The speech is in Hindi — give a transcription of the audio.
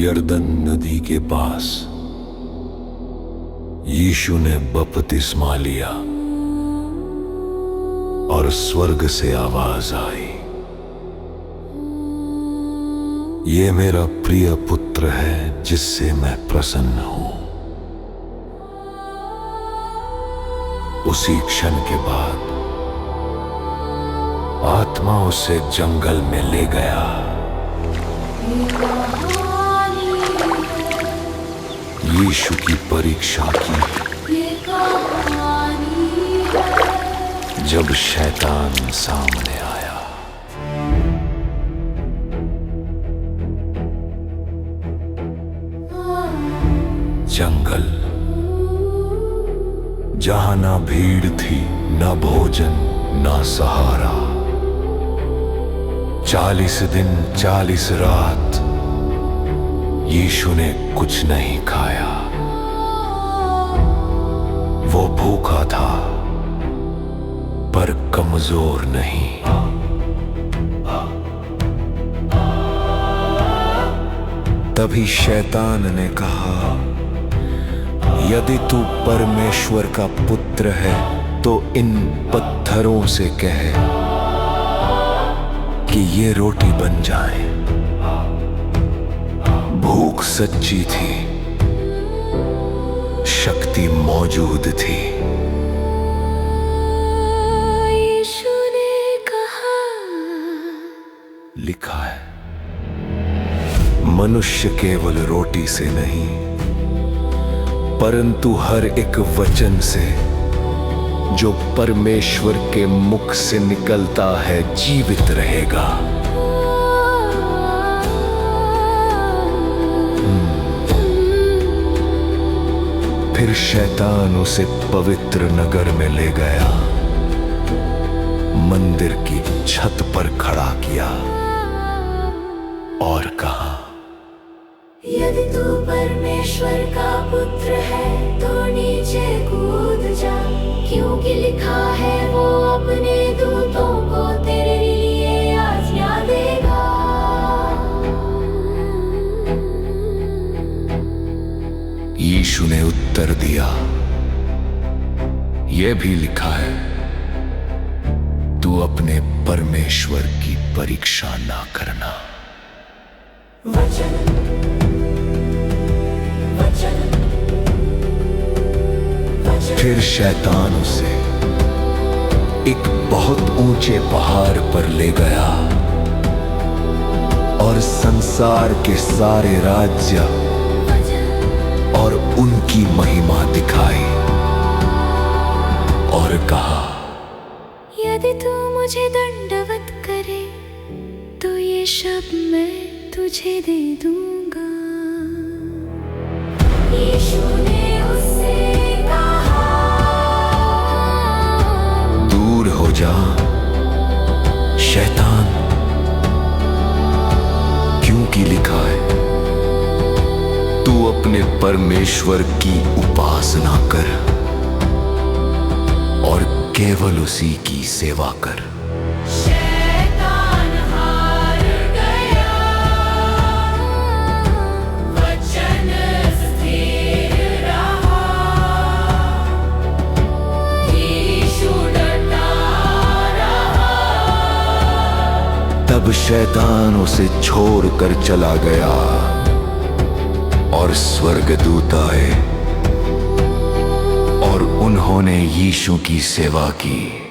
यरदन नदी के पास यीशु ने बपतिस्मा लिया और स्वर्ग से आवाज आई, ये मेरा प्रिय पुत्र है जिससे मैं प्रसन्न हूं। उसी क्षण के बाद आत्मा उसे जंगल में ले गया। यीशु की परीक्षा की। जब शैतान सामने आया, जंगल जहां ना भीड़ थी, ना भोजन, ना सहारा। 40 दिन 40 रात यीशु ने कुछ नहीं खाया। वो भूखा था पर कमजोर नहीं। तभी शैतान ने कहा, यदि तू परमेश्वर का पुत्र है तो इन पत्थरों से कह कि ये रोटी बन जाए। भूख सच्ची थी, शक्ति मौजूद थी। यीशु ने कहा, लिखा है, मनुष्य केवल रोटी से नहीं परंतु हर एक वचन से जो परमेश्वर के मुख से निकलता है जीवित रहेगा। फिर शैतान उसे पवित्र नगर में ले गया, मंदिर की छत पर खड़ा किया और कहा, यदि तू परमेश्वर का पुत्र है तो नीचे कूद जा, क्योंकि लिखा है वो अपने दूतों को तेरे लिए आज्ञा देगा। यीशु ने उत्तर दिया, यह भी लिखा है, तू अपने परमेश्वर की परीक्षा ना करना। वचन फिर शैतान उसे एक बहुत ऊंचे पहाड़ पर ले गया और संसार के सारे राज्य और उनकी महिमा दिखाई और कहा, यदि तू मुझे दंडवत करे तो ये सब मैं तुझे दे दूंगा। यीशु ने उससे कहा, दूर हो जा शैतान, क्योंकि लिखा है, तू अपने परमेश्वर की उपासना कर और केवल उसी की सेवा कर। शैतान हार गया, वचन स्थिर रहा। यीशु डटा रहा। तब शैतान उसे छोड़कर चला गया और स्वर्गदूत आए और उन्होंने यीशु की सेवा की।